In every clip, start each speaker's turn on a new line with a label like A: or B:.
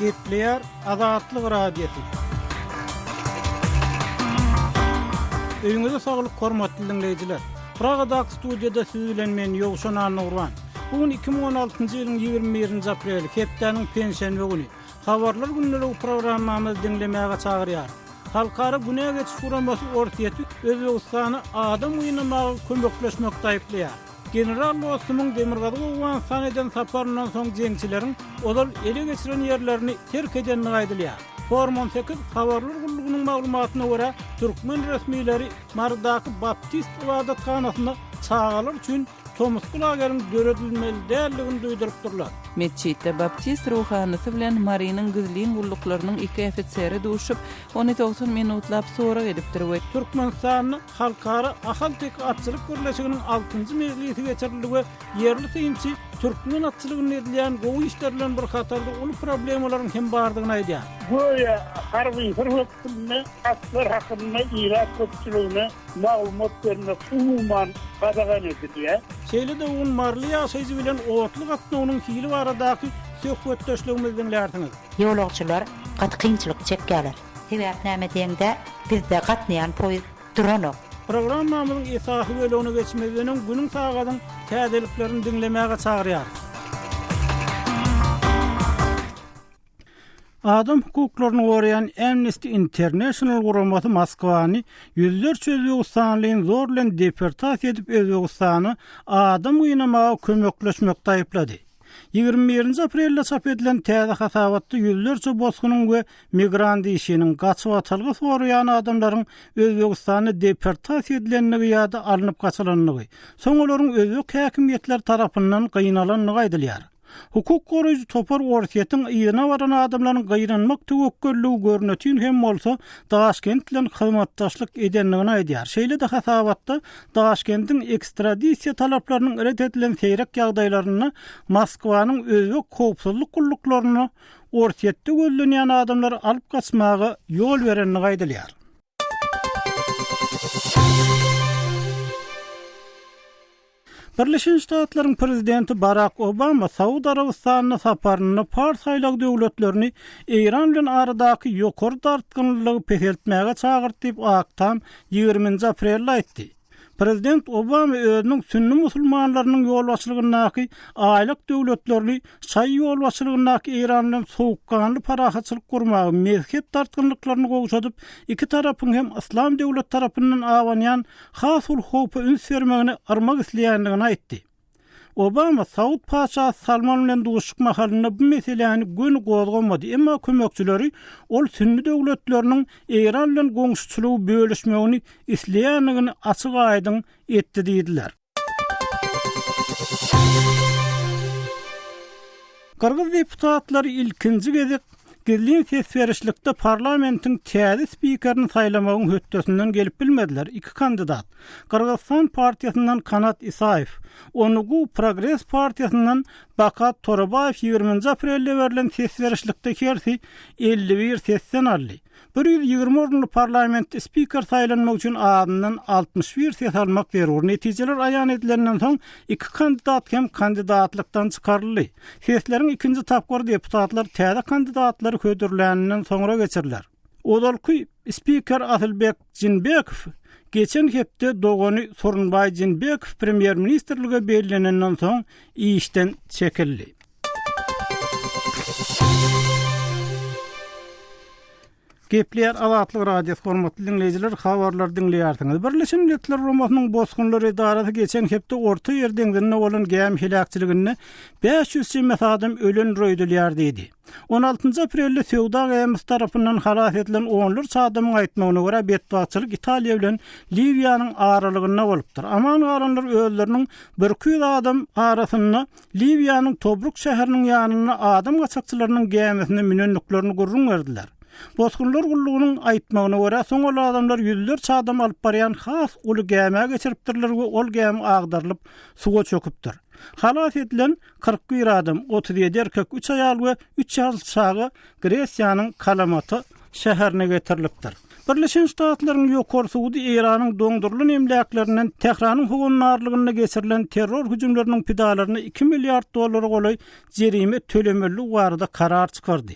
A: Gepleyer Azatlyk radiosu. Öňüňizde saglyk hormatly dinleýijiler. Pragadak studiýada siz bilen men Ýogşan Anurwan. Bugün 2016-njy ýylyň 21-nji apreli, hepdeniň pensiýa güni. Habarlar günleri programmamyzy dinlemäge çagyrýar. Halkara güne geçiş furamasy ortaýety Özbegistany adam uýnamagy kömekleşmekde aýplaýar. General Osman Demirgazy gowan sanadan saparyndan soň jeňçileriň olar ele geçiren ýerlerini terk edenini aýdylýar. Forum 18 habarlar gullugynyň maglumatyna görä türkmen resmiýleri Mardaky Baptist ibadatxanasyna çağalar üçin Tomuskul ageriň döredilmeli däldigini duýdurypdyrlar.
B: Meçhitde Baptist ruhanysy bilen Marynyň gizliň gulluklarının iki ofiseri duşup 90 minutlap sonra edipdir.
A: Türkmenistanyň halkara ahal-tek atçylyk gürleşiginiň 6-njy mejlisi geçirildi. Yerli synçy türkmen atçylygyny edilýän gowy işlerden bir hatarda uly problemlaryň hem bardygyny aýdýar.
C: Goýa harby hukmyny atlar hakynda Irak köpçüligine maglumat bermek umuman gadagan edilýär.
A: Şeýle-de ony marly ýaşaýjy bilen otlyk atnawynyň hili baradaky söhbetdeşligimizden lärtiňiz.
D: Ýolagçylar gat kynçylyk çekýärler. Hebäp näme diýende bizde gatnaýan poýuz duranok.
A: Programmamyzyň esasy bölügine geçmeginiň günüň sagadyň täzeliklerini dinlemäge çagyrýar. Adam hukuklaryny goraýan Amnesty International guramasy Moskwany ýüzlerçe Özbegistanlyň zor bilen deportasiýa edip Özbegistany adam uýnamagy kömekleşmekde aýplady. 21-nji aprelde çap edilen täze hasabatda ýüzlerçe bosgunyň we migrant işiniň gaçyp atylgy soraýan adamlaryň Özbegistany deportasiýa edilenligi ýa-da alınıp gaçylanyny, soň olaryň özbek häkimiýetleri tarapyndan gynalanyny aýdylýar. Hukuk goraýjy topar ortaýetyň ýyna baran adamlaryň gaýranmak töwekkülligi görnetýän hem bolsa Daşkent bilen hyzmatdaşlyk edenligini aýdýar. Şeýle-de hasabatda Daşkentiň ekstradisiýa talaplarynyň ret edilen seýrek ýagdaýlaryny Moskwanyň özbek howpsuzlyk gulluklaryny ortaýetde gözlenýän adamlar alyp gaçmagy ýol berenini aýdylýar. Birleşen Ştatlaryň prezidenti Barack Obama Saudi Arabistanyna saparyny parçaýlyk döwletlerini Iran bilen aradaky ýokary dartgynlygy peseltmäge çagyrtyp aktam 20-nji aprelde aýtdy. Prezident Obama özüniň sünni musulmanlarynyň ýolbaşçylygynaky aýlyk döwletlerini çay ýolbaşçylygynaky Iran bilen sowukkanly parahatçylyk gurmagy mezhep dartgynlyklaryny gowşadyp iki tarapyň hem islam döwlet tarapyndan awanýan has howpa üns bermegini armak isleýändigini aýtdy. Obama Saud Paşa Salman bilen duşuk mahalynda bu meseleni gün gozgamady, emma kömekçileri ol sünni döwletleriniň Iran bilen goňşuçylygy bölüşmegini isleýändigini açyk aýdyn etdi diýdiler. Kyrgyz deputatlary ilkinji gezek Gizliň tesberişlikde parlamentiň täze spikerini saýlamagyň hötdesinden gelip bilmediler. İki kandidat. Kırgızstan partiýasyndan Kanat Isaýew, Onugu Progress partiýasyndan Bakat Torabayew 20-nji aprelde berilen tesberişlikde kersi 51 sessen aldy. 120 orunly parlament spiker saýlanmak üçin adından 61 ses almak zerur. Netijeler aýan edilenden soň iki kandidat hem kandidatlykdan çykaryldy. Sesleriň ikinji tapgor deputatlar täze kandidatlar hödürlänenden soňra geçirler. Odalky spiker Asylbek Jinbekow geçen hepde Dogany Sorunbay Jinbekow premier ministerlige bellenenden soň işden çekildi. Gepleyer Azatlyk radiosu hormatly dinleyijiler, habarlar dinleýärsiňiz. Birleşen Milletler Romasynyň bosgunlary idarasy geçen hepde orta ýer deňzine bolan gäm helakçylygyny 500 adam ölen röýdülýär diýdi. 16-njy aprelde Seuda gämisi tarapyndan halas edilen 10 adamyň aýtmagyna görä betbaçylyk Italiýa bilen Libiýanyň aralygyna bolupdyr. Aman garanlar özleriniň 100 adam arasynda Libiýanyň Tobruk şäheriniň ýanyna adam gaçakçylarynyň gämisine minenliklerini gurrun berdiler. Bosgunlar gullugynyň aýtmagyna görä soňra adamlar ýüzlerçe adam alyp barýan has uly gäme geçiripdirler we ol gäme agdarylyp suga çöküpdir. Halas edilen 41 adam, 37 erkek, 3 aýal we 3 ýaşly çagy Gresiýanyň Kalamaty şäherine getirilipdir. Birleşen Ştatlaryň ýokary suwdy Iranyň doňdurulan emläklerinden Tehranyň hogunlarlygyna geçirilen terror hüjümleriniň pidalaryna $2 milyard golay jerime tölemeli barada karar çykardy.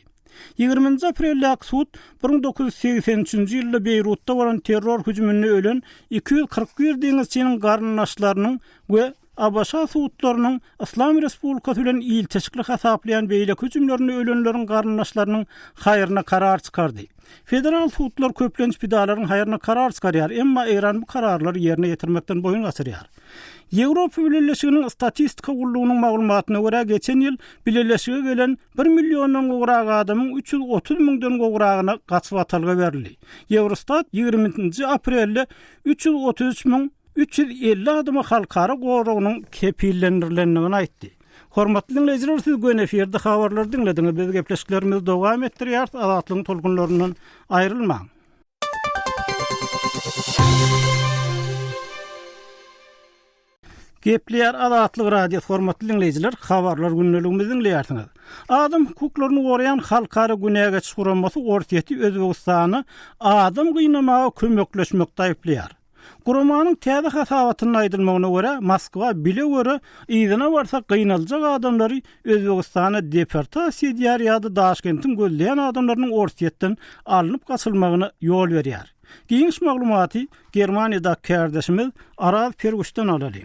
A: 20 aprellik sud 1983-nji ýylda Beýrutda bolan terror hüjümünde ölen 241 deňizçiniň garyndaşlarynyň we Abaşa suwutlarynyň İslam Respublikasy bilen ilçeçlik hasaplayan beýle hüjümlerini ölenleriň garyndaşlarynyň haýyryna karar çykardy. Federal suwutlar köplenç bidalaryň haýyryna karar çykarýar, emma Iran bu kararlary ýerine ýetirmekden boyun gasyrýar. Ýewropa Birleşiginiň statistika gurulugynyň maglumatyna görä geçen ýyl Birleşige gelen 1 millionddan gowrak adamyň 330 miňden gowragyna gaçyp atalga berildi. Eurostat 20 aprelde 333.350 adama halkara gowragynyň kepillendirilýändigini aýtdy. Hormatly dinleýijiler, siz göň eferde habarlar dinlediňiz. Biz gepleşiklerimizi dowam etdirýär. Azatlygyň tolgunlaryndan aýrylmaň. Gepleýär Azatlyk radio hormatly dinleýijiler, habarlar günneligimizi dinleýärsiňiz. Adam hukuklaryny gorayan halkara günäge çykaranmasy ortaýety Özbegistany adam gynamaga kömekleşmekde aýplaýar. Guramanyň täze hasabatyny aýdylmagyna görä, Moskwa bile görä, ýygyna barsa gynaljak adamlary Özbegistana deportasiýa edýär ýa-da Daşkentin gözleýän adamlarynyň ortaýetden alınıp gaçylmagyna ýol berýär. Giňiş maglumaty Germaniýada kärdeşimiz Araz Perguşdan alaly.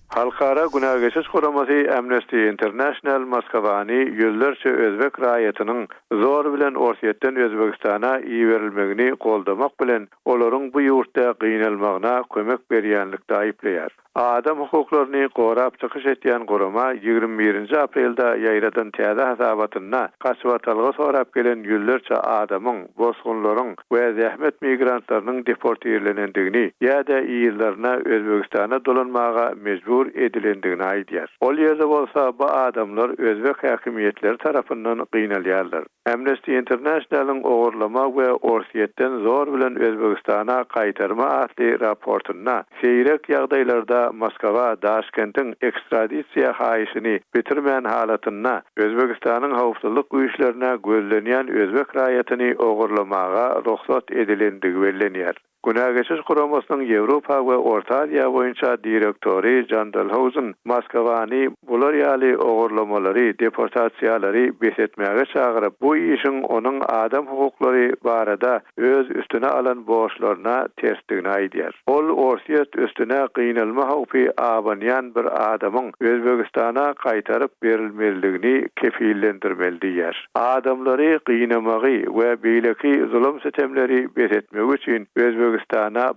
E: Halkara günägeçiş guramasy Amnesty International Moskowany ýyllarça özbek raýatynyň zor bilen ortaýetden Özbegistana iýerilmegini goldamak bilen olaryň bu ýurtda gynalmagyna kömek berýänlikde aýplaýar. Adam hukuklaryny gorap çykyş etýän gurama 21 aprelde ýaýradan täze hasabatyna gaçywatalga sorap gelen ýyllarça adamyň, bosgunlaryň we zähmet migrantlarynyň deport edilendigini ýa-da ýyllaryna Özbegistana dolanmaga mejbur edilendigini aýdýar. Ol ýerde bolsa bu adamlar özbek häkimiýetleri tarapyndan gynalýarlar. Amnesty International'ın ogurlama we ortaýetden zor bilen Özbegistana gaýtarma atly raportyna seýrek ýagdaýlarda Moskwa Daşkentin ekstradisiýa haýyşyny bitirmän halatyna Özbegistanyň howpsuzlyk güýçlerine gözlenýän özbek raýatyny ogurlamaga ruhsat edilendigi bellenýär. Günägeçiş guramasynyň Ýewropa we Orta Aziýa boýunça direktori Jan Dalhousen Moskowany bular ýaly ogurlamalary, deportasiýalary besetmäge çagyryp, bu işin onun adam hukuklary barada öz üstüne alan borçlaryna tersdigini aýdýar. Ol ortaýet üstüne gynalma howpy abanýan bir adamyň Özbegistana gaýtaryp berilmeligini kefillendirmeli diýär. Adamlary gynamagy we beýleki zulüm sitemleri besetmek üçin Özbegistana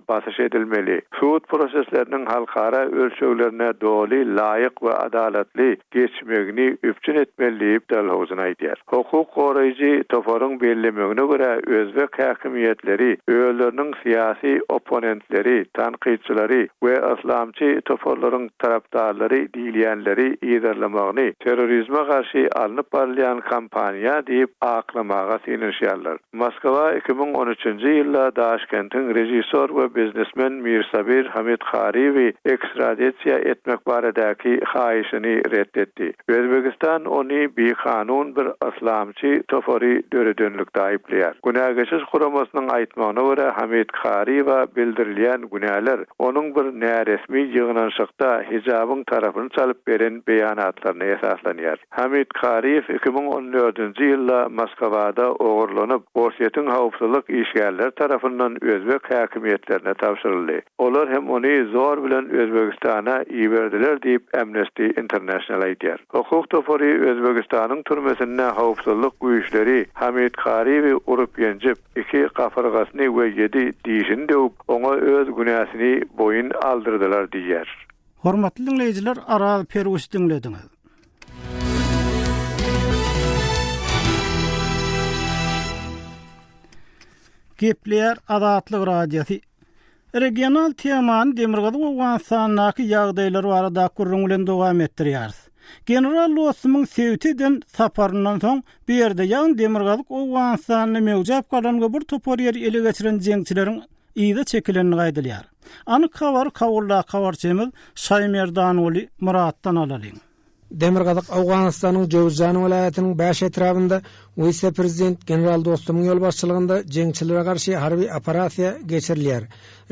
E: basyş edilmeli. Suud proseslerinin halkara ölçülerine doly, laýyk we adalatly geçmegini üpçün etmeli diýip Dalhousen aýdýar. Hukuk goraýjy toparyň bellemegine görä özbek häkimiýetleri öýleriniň syýasy oponentleri, tanqidçilary we islamçy toparlaryň tarapdarlary diýilýänleri ýerlemagyny terrorizme garşy alınıp barylýan kampaniýa diýip aklamaga synyrşýarlar. Moskwa 2013-nji ýylda Daşkentin rejissor we biznesmen Mirsabir Hamid Khariwi ekstradisiýa etmek baradaki haýyşyny reddetdi. Özbegistan ony bir kanun bir islamçy topary döredönlükde aýplaýar. Günägeçiş guramasynyň aýtmagyna görä Hamid Khariwa bildirilýän günäler onuň bir näresmi ýygnanşykda hijabyň tarapyny çalyp beren beýanatlaryna esaslanýar. Hamid Khariw 2014-nji ýylda Moskowada ogurlanyp ortaýetin howpsuzlyk işgärleri tarapyndan özbek häkimiýetlerine tapşyryldy. Olar hem ony zor bilen Özbegistana iýerdiler diýip Amnesty International aýdýar. Hukuk topary Özbegistanyň türmesine howpsuzlyk güýçleri Hamid Khariwi urup ýenjip 2 gafyrgasyny we 7 diýişini döwüp oňa öz günäsini boyun aldyrdylar diýär.
A: Hormatly dinleýijiler, Araz Pergüş dinlediňiz. Gepleýär Azatlyk radiosi. Regional teman Demirgazy Owganstanyňky ýagdaýlar barada gurrun dowam etdirýär. General Losmyň Sewtiden saparyndan soň bir ýerde ýan Demirgazy Owganstanyny mewjap galangy bir topar ýer ele geçiren jeňçileriň ýyda çekilenini gaýdylýar. Anyk habar kawulla kawarçymyz Şaýmer Danoly Muratdan alaly.
F: Demirgazyk Awganystanyň Jowzjan welaýatynyň baş etrabynda vice-prezident general Dostumyň ýol başçylygynda jeňçilere garşy harby operasiýa geçirilýär.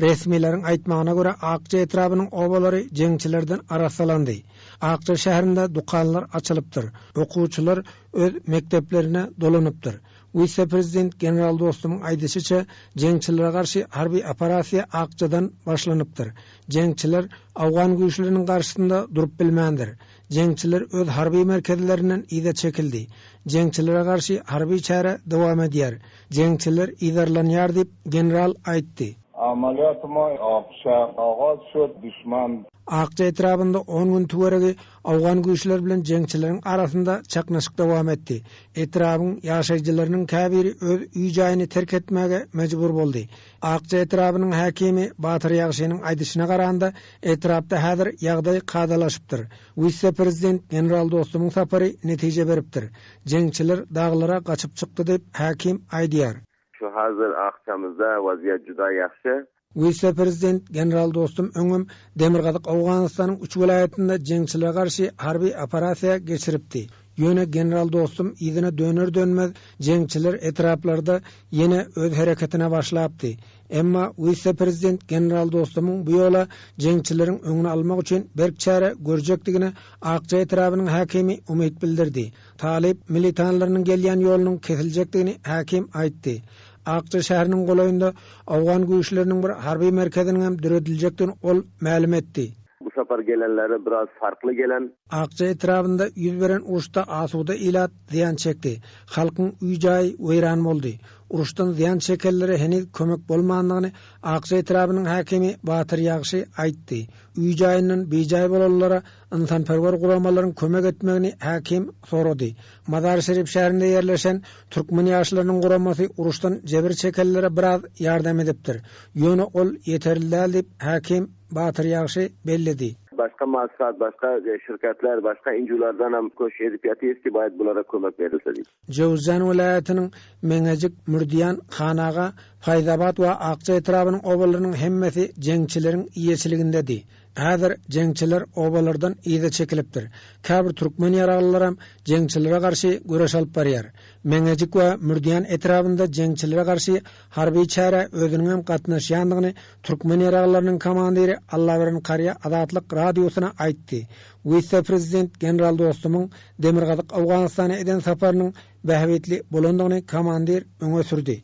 F: Resmiýlerin aýtmagyna görä Akça etrabynyň obalary jeňçilerden arasalandy. Akça şäherinde dukanlar açylypdyr. Okuwçylar öz mekteplerine dolanypdyr. Vice-prezident general Dostumyň aýdysyça jeňçilere garşy harby operasiýa Akçadan başlanypdyr. Jeňçiler Awgan güýçleriniň garşysynda durup bilmändir. Jeňçiler öz harby merkezlerinden ýa-da çekildi. Jeňçilere garşy harby çara dowam edýär. Jeňçiler ýa-darlanýar diýip general aýtdy.
G: Ameliyatıma Akça ağaz şöp düşman.
F: Akça etrabında 10 gün tuvaragi Awgan güýçler bilen jeňçileriň arasynda çaknaşyk dowam etdi. Etrabyň ýaşaýjylarynyň käbiri öz üý jaýyny terk etmäge mejbur boldy. Akça etrabynyň häkimi Batyr Ýagşynyň aýdyşyna garanda etrapda häzir ýagdaý kadalaşypdyr. Vice-prezident general Dostumyň sapary netije beripdir. Jeňçiler daglara gaçyp çykdy diýip häkim aýdýar.
H: Şu hazır Akçamızda vaziyet juda ýaxşy.
F: Vice-prezident general Dostum öňüm Demirgazyk Awganystanyň 3 welaýatynda jeňçilere garşy harby operasiýa geçiripdi. Ýöne general Dostum ýygyna döner dönmez jeňçiler etraplarda ýene öz hereketine başlapdy. Emma vice-prezident general Dostumyň bu ýola jeňçileriň öňüni almak üçin bir çara görjekdigine Akça etrabynyň häkimi umyt bildirdi. Talip militanlarynyň gelýän ýolunyň kesiljekdigini häkim aýtdy. Akça şäheriniň golaýynda Awgan güýçleriniň bir harby merkeziniň hem dürediljakdygyny ol ma'lum etdi.
H: Bu safar gelenleri biraz farklı gelen.
F: Akça etrabında ýüz beren uruşda asuda ilat ziyan çekdi. Halkyň üý jaý weýran boldy. Uruşdan ziyan çekenlere heniz kömek bolmandygyny Akça etrabynyň häkimi Batyr Ýagşy aýtdy. Üý jaýynyň bejaý bolanlara insanperwer guramalaryň kömek etmegini häkim sorady. Madar Şerif şäherinde ýerleşen türkmen ýaşlarynyň guramasy uruşdan jebir çekenlere biraz ýardam edipdir. Ýöne ol ýeterli däl diýip häkim Batyr Ýagşy bellidi.
H: Başka maksat, başka şirketler, başka injulardan hem koş edip ýatyýys ki baýat bulara kömek berilse diýip.
F: Jowzjan welaýatynyň Meňejik, Mürdiýan, Hanaga, Faýzabad we Akça etrabynyň obalarynyň hemmesi jeňçileriň iýeçiligindedi. Häzir jeňçiler obalardan ýa-da çekilipdir. Käbir türkmen ýaraglylar hem jeňçilere garşy göreş alyp barýar. Meňejik we Mürdiýan etrabynda jeňçilere garşy harby çara özüniň hem gatnaşýandygyny türkmen ýaraglarynyň komandiri Allahberen Qarya Adatlyk radiosyna aýtdy. Vice-prezident general Dostumyň Demirgazyk Awganystana eden saparynyň bähwetli bolandygyny komandir öňe sürdi.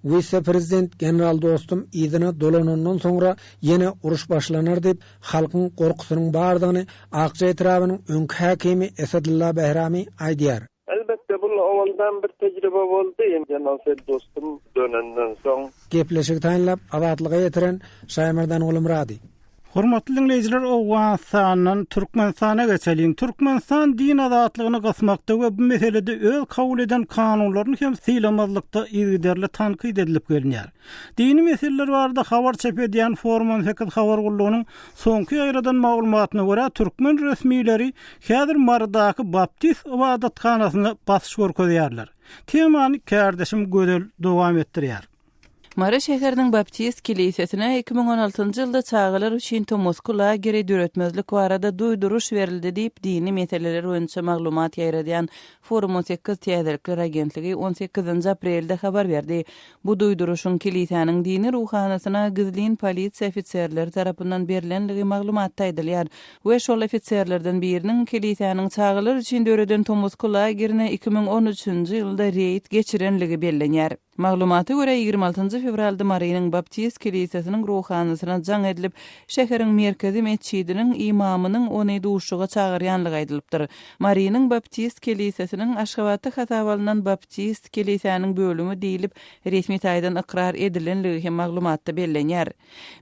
F: Vice-prezident general Dostum ýygyna dolanandan soňra ýene uruş başlanar diýip halkyň gorkusynyň bardygyny Akça etrabynyň öňkü häkimi Esadulla Behrami aýdýar.
I: Elbette bu awaldan bir tejribe boldy. General Dostum dönenden soň
F: gepleşik taýinlap awatlyga ýetiren Şaýmardan oglum rady.
A: Hormatly dinleyijiler, Awganystanyň Türkmenistana geçelim. Türkmenistan din azatlygyny gysmakda we bu meselede öz kabul eden kanunlaryny hem sylamazlykda ýerderli tanqid edilip gelýär. Dini meseleler barada habar çep edýän Forum 18 habar gullugynyň soňky ýaýradan maglumatyna görä türkmen resmiýleri häzir Mardaky baptist ibadatxanasyna basyş görkezýärler. Temany kärdeşim gödel dowam etdirýär.
B: Mara şäheriniň baptist kilisesine 2016-njy ýylda çağılar üçin Tomosko lageri döretmezlik barada duýduruş berildi diýip dini meseleler boýunça maglumat ýaýradýan Forum 18 Täzelikler agentligi 18 aprelde habar berdi. Bu duýduruşyň kilisanyň dini ruhanasyna gizlin polisiýa ofitserleri tarapyndan berilenligi maglumatda aýdylýar. We şol ofitserlerden biriniň kilisanyň çağılar üçin döreden Tomosko lagerine 2013-njy ýylda reýit geçirenligi bellenýär. Maglumata görä 26 fevralda Marynyň Baptist kilisesiniň ruhanasyna jaň edilip, şäheriň merkezi mesçidiniň imamynyň ony duşuga çağırýanlygy aýdylypdyr. Marynyň Baptist kilisesiniň Aşgabatda hatawalynan Baptist kilisesiniň bölümi diýilip, resmi taýdan ikrar edilenligi hem maglumatda bellenýär.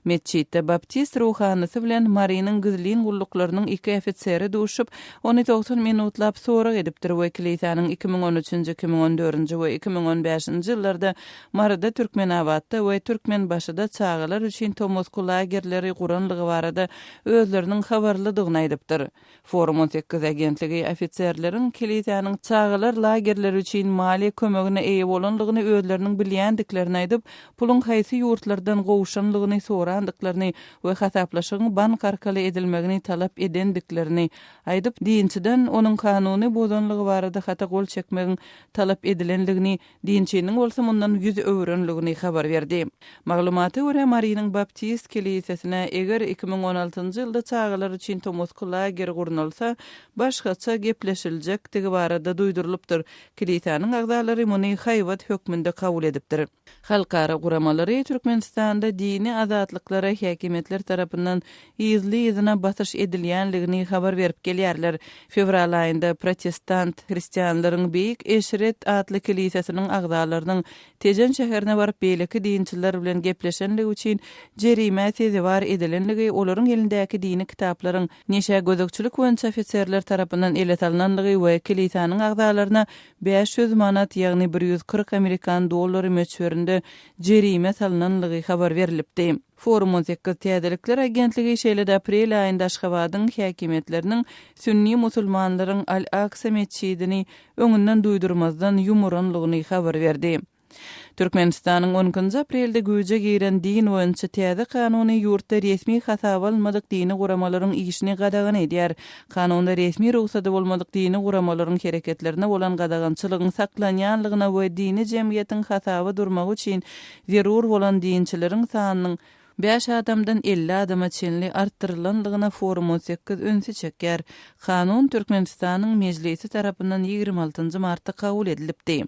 B: Mesçidde Baptist ruhanasy bilen Marynyň gizlin gullyklarynyň 2 ofiseri duşup, ony 90 minutlap sorak edipdir we kilisesiniň 2013-2014 we 2015-nji ýyllarda barada Marada Türkmenabatda we Türkmenbaşyda çağalar üçin Tomosko lagerleri guranlygy barada özleriniň habarlydygyny aýdypdyr. Forum 18 agentligi ofitserleriň kilitanyň çağalar lagerleri üçin mali kömegine eýe bolanlygyny özleriniň bilýändiklerini aýdyp, pulun haýsy ýurtlardan gowuşanlygyny sorandyklaryny we hataplaşygyň bank arkaly edilmegini talap edendiklerini aýdyp, diýinçiden onuň kanuny bozanlygy barada hata gol çekmegiň talap edilenligini, diýinçiniň bolsa mundan 100 öwrenligini habar berdi. Maglumaty görä Mariýanyň Baptist kilisesine eger 2016-njy ýylda çağalar üçin Tomosko lager gurnalsa, başgaça gepleşiljek barada duýdurylypdyr. Kilisanyň agdalary muny haýwat hökmünde kabul edipdir. Halkara guramalary Türkmenistanda dini azatlyklara häkimetler tarapyndan ýyzly-ýyzyna batyş edilýänligini habar berip gelýärler. Fevral aýynda protestant hristianlaryň Beýik Eşret adly kilisesiniň agdalarynyň Tejen şäherine baryp beýleki diňçiler bilen gepleşenligi üçin jerime sezebar edilenligi, olaryň elindäki dini kitaplaryň neşe gözükçülük boýunça ofitserler tarapyndan elet alynanlygy we kilisanyň agdalaryna 500 manat, ýagny $140 Amerikan dollary möçberinde jerime salynanlygy habar berilipdi. Forum 18 Täzelikler agentligi şeýle aprel aýynda Aşgabatyň häkimetleriniň sünni musulmanlaryň Al-Aqsa meçidini öňünden duýdurmazdan ýumuranlygyny habar berdi. Türkmenistanyň 10 aprelde güýje giren din boýunça täze kanuny ýurtda resmi hasaba almadyk dini guramalaryň işini gadagan edýär. Kanunda resmi ruhsat bolmadyk dini guramalaryň hereketlerine bolan gadagançylygyň saklanýanlygyna we dini jemgyýetiň hasaba durmagy üçin zerur bolan dinçileriň sanynyň 5 adamdan 50 adama çenli artdyrylanlygyna Forum 18 önsü çekýär. Kanun Türkmenistanyň mejlisi tarapyndan 26 martda kabul edilipdi.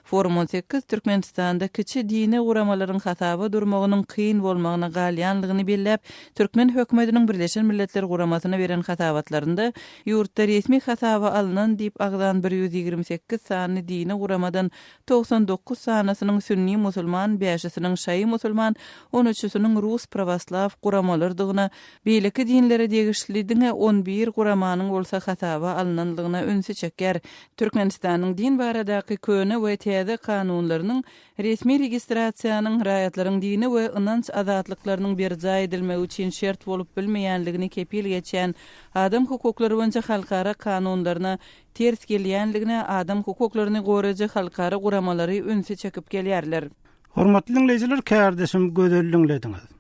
B: Forum 18 Türkmenistanda kiçi dini guramalaryň hasaba durmagynyň kyn bolmagyna galýanlygyny belläp, Türkmen hökümetiniň Birleşen Milletler guramasyna beren hasabatlarynda ýurtda resmi hasaba alynan diýip agdan 128 sanly dini guramadan 99 sanasynyň sünni musulman, 5-synyň şaý musulman, 13-synyň Rus pravoslav guramalardygyna, beýleki dinlere degişlidiňe 11 guramanyň bolsa hasaba alynanlygyna önsü çekýär. Türkmenistanyň din baradaky köne we täze kanunlarynyň resmi registrasiýanyň raýatlaryň dini we ynanç azatlyklarynyň berja edilmegi üçin şert bolup bilmeýänligini kepil geçen adam hukuklary boýunça halkara kanunlaryna ters gelýänligine, adam hukuklaryny goraja halkara guramalary önsü çekip gelýärler.
A: Hormatly dinleyijiler, kärdeşim gözelliňlediňiz.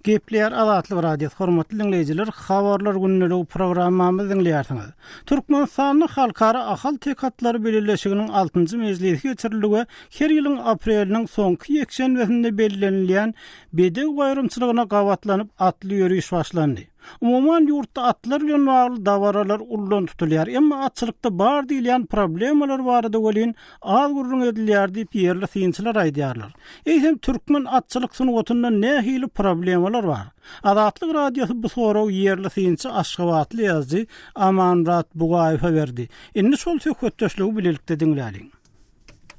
A: Gepler Azatlyk Radio hormatly dinleyijiler, habarlar günleri programmamyzy dinleýärsiňiz. Türkmenistanyň halkara ahal tekatlary belirleşiginiň 6-njy mejlisi geçiriligi her ýylyň apreliniň soňky ýekşenbesinde belirlenilýän bedew gaýrymçylygyna gawatlanyp atly ýörüş başlandy. Umuman ýurtda atlar bilen bagly dawaralar ullan tutulýar, emma atçylykda bar diýilen problemalar barada welin az gurrun edilýär diýip ýerli synçylar aýdýarlar. Eýsem türkmen atçylyk sunugutunda nähili problemalar bar. Azatlyk radiosu bu soraw ýerli synçy Aşgabatly ýazgy Amanrat Bugaýew berdi. Indi şol söhbetdeşligi bilelikde dinläliň.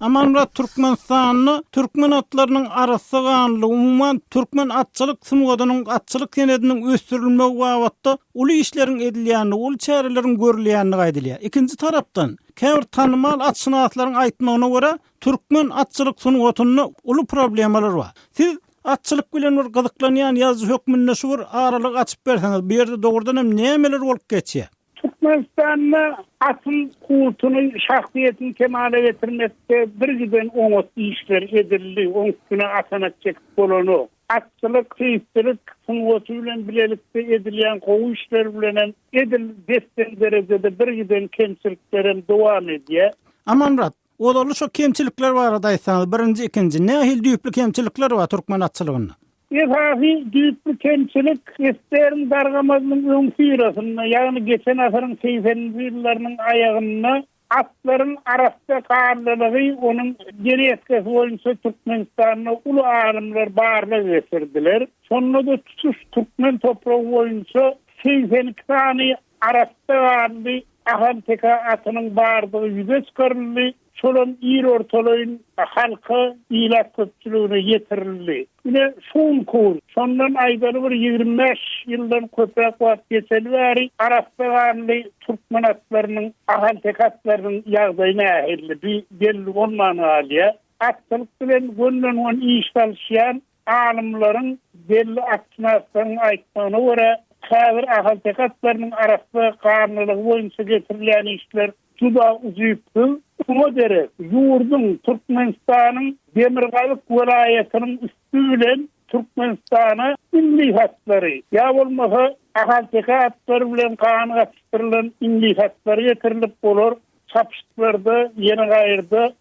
A: Amanrat Türkmenistanyny türkmen atlarynyň arasy ganly umuman türkmen atçylyk sunugudynyň atçylyk senediniň ösdürilmegi wagtda uly işleriň edilýäni, ul çäreleriň görülýänini gaýdylýar. Ikinji tarapdan käbir tanymal atşynaslaryň aýtmagyna görä türkmen atçylyk sunugudyny uly problemalar bar. Siz atçylyk bilen bir gyzyklanýan ýazgy hökmünde şuur aralyk açyp berseňiz, bu ýerde dogrudan hem nämeler bolup geçýär?
C: Türkmenistan'da asıl kultunu, şahsiyetini kemale getirmekte bir giden oňat işler edildi. Oňuňa asanat çekip bolany. Atçylyk, keyifçilik, sunuguty bilen bilelikde edilýän gowy işler bilen edil destek derejede bir giden kemçiliklerim dowam edýär.
A: Amanrat, olaly şo kemçilikler barada aýtsaňyz, birinji, ikinji, nähil düýpli kemçilikler bar türkmen atçylygynda?
C: Efahi düýpli kemçilik isterin dargamazlygyň öň syrasynda, ýagny geçen asyryň 80-nji ýyllarynyň aýagynda atlaryň arasynda garlylygy onuň gerekçesi boýunça Türkmenistanyň uly alymlar barlyk getirdiler. Şonda da tutuş türkmen topragy boýunça 82 sany arasynda garly aham teka atynyň bardygy ýüze çykaryldy. şolan ir ortalayın halka ilat köpçülüğüne yetirildi. Yine şun kur, sondan aydalı bir 25 yıldan köpek vaat geçeli Araplarlı Türkmen atlarının, ahal tekatlarının yağdayına ahirli bir belli olmanı aliye. Atçılık bilen gönlün on iş çalışan alimlerin belli atçınatlarının aytmağına göre Kavir ahal tekatlarının Araplı karnılığı boyunca getirilen işler juda uzayıptı. Buna dere yurdun Türkmenistan'ın Demirgalık vilayetinin üstüyle Türkmenistan'a milli hatları ya olmasa ahal tekatları bilen kanı atıştırılan milli hatları getirilip olur. Çapıştırdı, yeni gayırdı.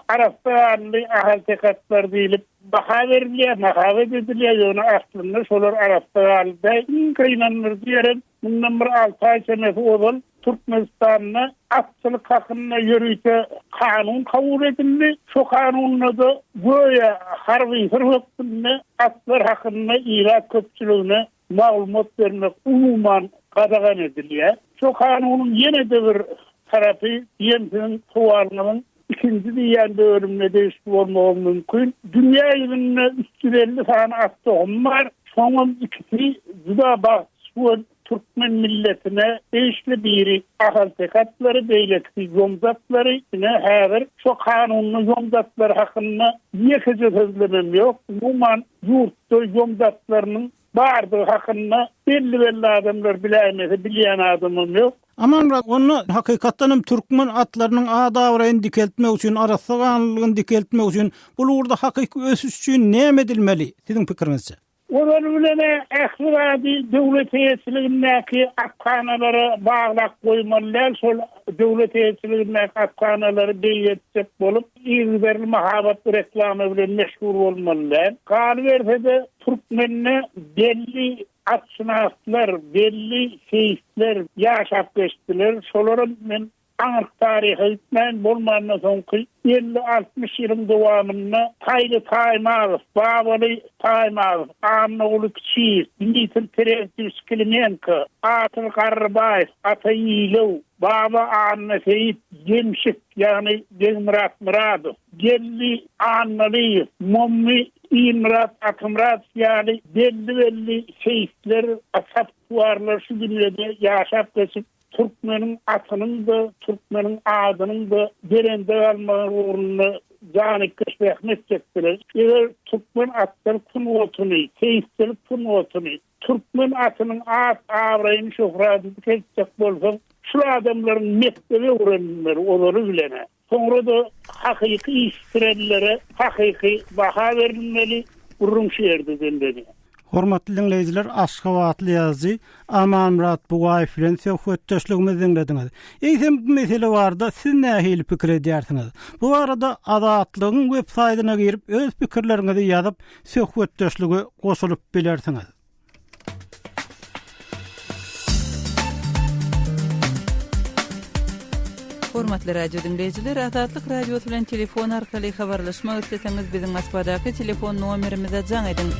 C: Araplarlı ahal tekatlar deyilip baha veriliyor, mahavet ediliyor. Onu aslında şolar Araplarlı'da kıynanır diyelim. Bundan bir 6 ay senesi olan Türkmenistan'la atçılık hakkında yürüyüşe kanun kabul edildi. Şu kanunla da böyle harbi hırvıktığında atlar hakkında ilat köpçülüğüne malumat vermek umuman qadağan ediliyor. Şu kanunun yine de bir tarafı yemsinin tuvarlığının ikinci diyen bölümüne değişik olmağı mümkün. Dünya yılında 350 tane attığım var. Sonun ikisi juda bağlı Türkmen milletine değişli biri ahal tekatları, beylekli yomzatları yine her şu kanunlu yomzatları hakkında yekece sözlemem yok. Umuman yurtta yomzatlarının vardığı hakkında belli adamlar bileyen adamım yok.
A: Aman onu hakikaten Türkmen atlarının adavrayn dikeltmek için, arasağanlığın dikeltmek için bulurda hakiki ösüş için ne edilmeli? Sizin fikrinizce?
C: Onlar bilene ehli devlet heyetçiliğindeki atkanaları bağlak koymalılar, sol devlet heyetçiliğindeki atkanaları beyyetecek bolup, İzberli mahabat reklamı bile meşhur olmalılar. Kalverse de Türkmenine belli atsınaflar, belli seyisler yaşap geçtiler. Soların men Anık tarihi etmeyen bolmanına sonki 50-60 yılın devamında Taylı Taymağız, Babalı Taymağız, Ağamlıoğlu Küçüğüz, Dimitir Terezcüs Kilimenko, Atıl Karbayev, Atayilov, Baba Ağamlı Seyit Cemşik yani Cemrat Muradov, Gelli Ağamlı'yı, Mummi İmrat Akımrat yani belli seyitler, asap tuvarlar şu dünyada yaşap geçip Türkmenin atının da, Türkmenin adının da derende almanın uğruna canı keşfehmet çektiler. Eğer Türkmen atları tun otunu, seyisleri tun otunu, Türkmen atının at avrayını şofradını kesecek bolsan, şu adamların mektebi uğranırlar, onları bilene. Sonra da hakiki iştirellere, hakiki baha verilmeli, urun şehirde dendeni.
A: Hormatly dinleyijiler, Aşgabatly ýazy Aman Murat Bugaýew bilen söhbetdeşligimizi dinlediňiz. Eýsem bu mesele barada siz nähili pikir edýärsiňiz? Bu arada Azatlygyň web saýtyna girip öz pikirleriňizi ýazyp söhbetdeşlige goşulyp bilersiňiz.
B: Hormatly radio dinleyijiler, Azatlyk radiosu bilen telefon arkaly habarlaşmak isleseňiz biziň Moskvadaky telefon nomerimize jaň edin.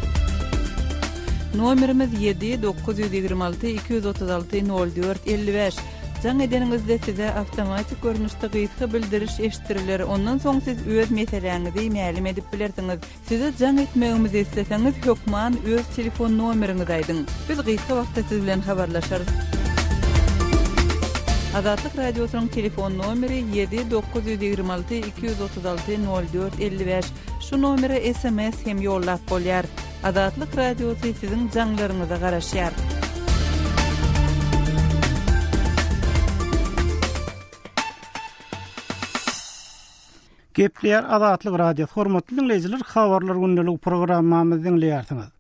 B: Nomerimiz 7-926-236-04-55. Jaň edeningizde size awtomatik görnüşde gysga bildiriş eşitiriler. Ondan soň siz öz meseleňizi ma'lum edip bilersiňiz. Size jaň etmegimizi isleseňiz, hökman öz telefon nomeriňizi aýdyň. Biz gysga wagtda siz bilen habarlaşarys. Azatlyk radiosynyň telefon nomeri 7-926-236-04-55. Şu nomere SMS hem ýollap bolýar. Azatlyk radiosy siziň jaňlaryňyza garaşýar.
A: Gepler Azatlyk radio hormatly dinleyijiler, habarlar gündelik programmamyzy dinleýärsiňiz.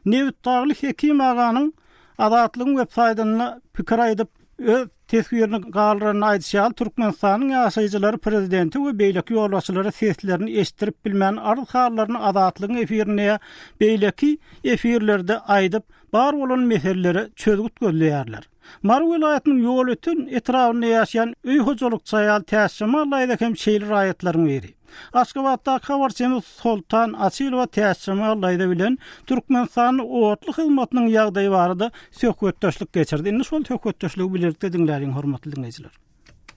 A: Nevit Dagly Hekim aganyň Azatlygyň web saýtyna pikir aýdyp öz tesbirini galryny aýdýar. Türkmenistanyň ýaşaýjylary prezidenti we beýleki ýolbaşçylary seslerini eşdirip bilmän arzuklaryny Azatlygyň efirine beýleki efirlerde aýdyp bar bolan meseleleri çözgüt gözleýärler. Mar vilayatynyň ýol ötün etrawyna ýaşaýan öý hojalyk çaýal täsirli hem şeýle raýatlaryň biri. Aşgabatda habarçymyz Sultan Asylowa täsirli bilen Türkmenistan owatly hyzmatynyň ýagdaýy barada söhbetdeşlik geçirdi. Indi şol söhbetdeşligi bilerlikde dinläriň hormatly dinleyijiler.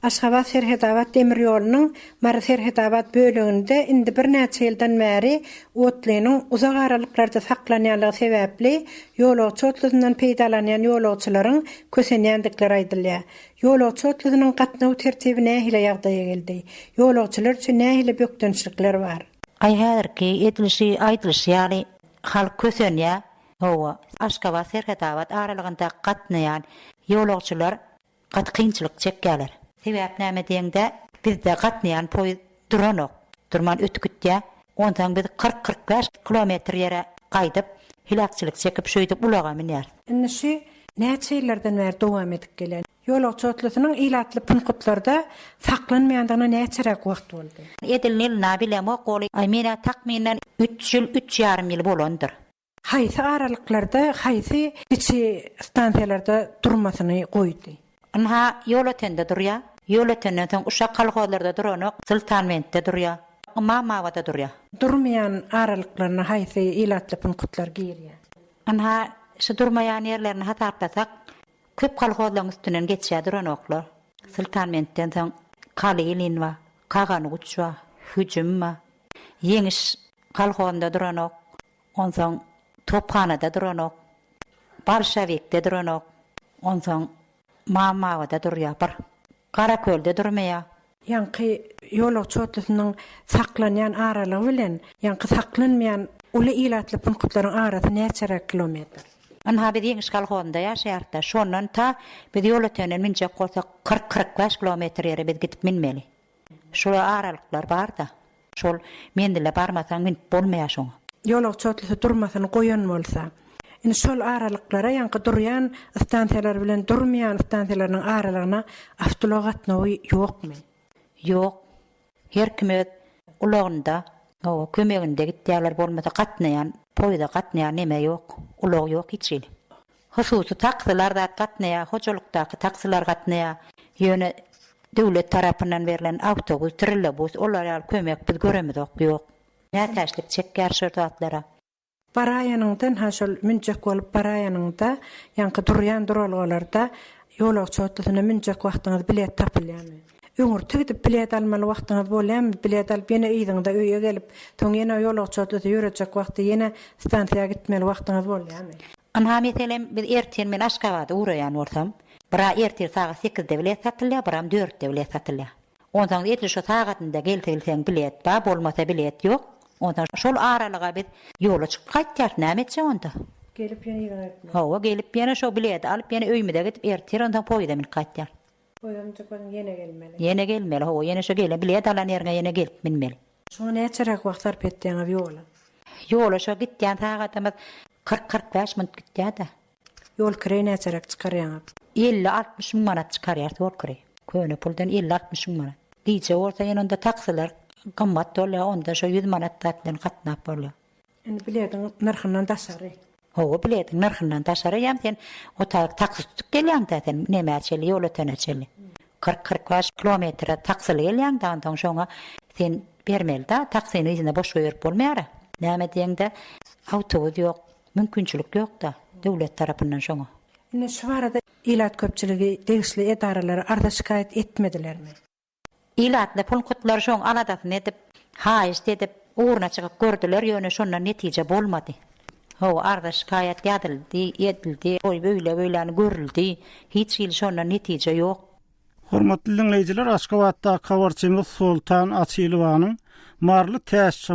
J: Aşgabat Serhetabat demir ýolunyň Mara Serhetabat bölегinde indi bir näçe ýyldan bäri otlynyň uzak aralyklarda saklanýanlygy sebäpli ýolagçy otlydyndan peýdalanýan ýolagçylaryň kösenýändikleri aýdylýar. Ýolagçy otlydynyň gatnaw tertibine nähile ýagdaýa geldi. Ýolagçylar üçin nähile bökdünçlikler bar.
D: Ayharki edilişi aýdylşy ýaly halk kösenýär. Howa Aşgabat Serhetabat aralygynda gatnaýan ýolagçylar qatqynçylyk çekýärler. Sebäp näme diýende bizde gatnaýan poýuz duranok. Durman ötükitde ondan biz 40-45 kilometr ýere gaýdyp hilakçylyk çekip şöýdip ulaga minýär.
J: Näçe ýyllardan bäri dowam edip gelen. Ýolagçy otlynyň ilatly punktlarda saklanmaýandygyna näçerek wagt boldy.
D: Edilnil nabilem oqoly aýmena takminden 3 ýyl 3,5 ýyl bolandyr.
J: Haýsy aralyklarda, haýsy kiçi stansiýalarda durmasyny goýdy.
D: Anha ýol ötende durýar. Ýol ötenden soň uşak kalgalarda duranok, Sultanmentde durýar. Mamawada durýar.
J: Durmayan aralıklarına haýsy ilatly punktlar girýär.
D: Anha şu durmayan ýerlerini hatartasak, köp kalgaların üstünden geçýär duranoklar. Sultanmentden soň Kalilin we Kaganyguç we Hüjüm we Ýeňiş kalganda duranok, onsoň Tophanada duranok, Bolşewikde duranok, onsoň Mamawada durýar. Karakölde durmaýar.
J: Ýanky ýolagçy otlynyň saklanýan aralygy bilen ýanky saklanmaýan uly ilatly punktlaryň arasy näçe kilometr?
D: Anha biz ýeňiş kalganda ýaşaýarda. Şondan ta biz ýol ötenden minjek bolsa 40-45 kilometr ýere biz gidip minmeli. Şol aralyklar bar da. Şol mendile barmasaň min bolmaýar şoňa.
J: Ýolagçy otlyny durmasyny goýan bolsa, indi şol aralyklara ýanky durýan stansiýalar bilen durmaýan stansiýalaryň aralygyna awtolog gatnawy ýokmy?
D: Ýok. Her kim öz ulagynda, o kömeginde gitýärler bolmasa gatnaýan, poýda gatnaýan näme ýok, ulag ýok hiç. Hususy takslarda gatnaýar, hojalykdaky takslar gatnaýar, ýöne döwlet tarapyndan berilen awtobus, trolleybus, olar ýaly kömek biz göremizok ýok. Nätäçlik çekýär şu zatlara.
J: Paraýanyňdan haşol minjek bolup paraýanyňda ýanky durýan duralgalarda ýolagçy otlyny minjek wagtyňyz bilet tapylýarmy? Öňür tügidip bilet almaly wagtyňyz bolýarmy? Bilet alyp ýene ýygyňda öýe gelip, toň ýene ýolagçy otlyny ýörejek wagty ýene stansiýaga gitmeli wagtyňyz bolýarmy?
D: Anha meselem biz erten men Aşgabatda uraýan bolsam, bira erten saat 8-de bilet satylýar, biram 4-de bilet satylýar. Ondan etli şu saatynda gelseň bilet ba bolmasa bilet ýok. Ondan şol aralyga biz ýola çykyp gaýtýar, näme etjek onda?
J: Gelip ýene ýygyp.
D: Hawa gelip ýene şo bilet alyp ýene öýmede gidip erten ondan poýda min gaýtýar.
J: Poýdam çykýan ýene gelmeli.
D: Ýene gelmeli, hawa ýene şo gele bilet alan ýerine ýene gelip minmeli.
J: Şoňa näçerek wagt sarp etdiňiz ýola?
D: Ýola şo gitýän saatymyz 40-45 minut gitýär da.
J: Ýol kire näçerek çykarýaňyz?
D: 50-60 miň manat çykarýar ýol kire. Köne puldan 50-60 miň manat. Diýje bolsa ýene onda taksiler qymmat bolýar, onda şo 100 manatdan gatnap bolýar.
J: Indi biletiň narhyndan daşary.
D: Hawa biletiň narhyndan daşary ýam sen o taksi tutup gelýän sen näme açely ýol öteneçeli. 40-45 kilometre taksily gelýän da ondan şoňa sen bermeli da taksini izine boş berip bolmaýar. Näme diýende awtobus ýok, mümkinçilik ýok da döwlet tarapyndan şoňa.
J: Indi şu barada ilat köpçüligi degişli edaralary arda şikayet etmedilermi?
D: İlatly punktlar şoň aladasyny edip, haýyş edip, uğruna çykyp gördüler, ýöne şondan netije bolmady. Hawa arda şikayet edildi, oy böyle görüldi, hiç ýyl şondan netije ýok.
A: Hormatly dinleýijiler, Aşgabatda habarçymyz Sultan Açylowanyň marly täsirçi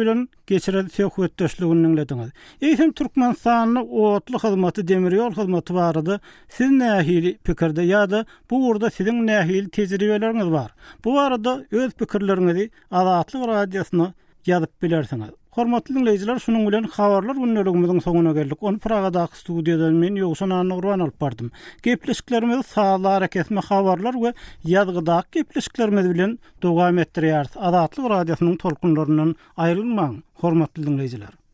A: bilen geçireli söhbetdeşligini dinlediňiz. Eýsem Türkmenistanyň otly hyzmaty, demir ýol hyzmaty barady. Siz nähili pikirde ýa-da bu urda siziň nähili tejribeleriňiz bar? Bu barada öz pikirleriňizi Azatlyk radiosyna ýazyp bilersiňiz. Hormatly dinleýijiler, şunuň bilen habarlar günneligimiziň soňuna geldik. Onu Pragadaky studiýadan men Ýogsan Anurwan alyp bardym. Gepleşiklerimiz saatlar kesme habarlar we ýazgydaky gepleşiklerimiz bilen dowam etdirýär. Azatlyk radiosynyň tolkunlaryndan aýrylmaň, hormatly dinleýijiler.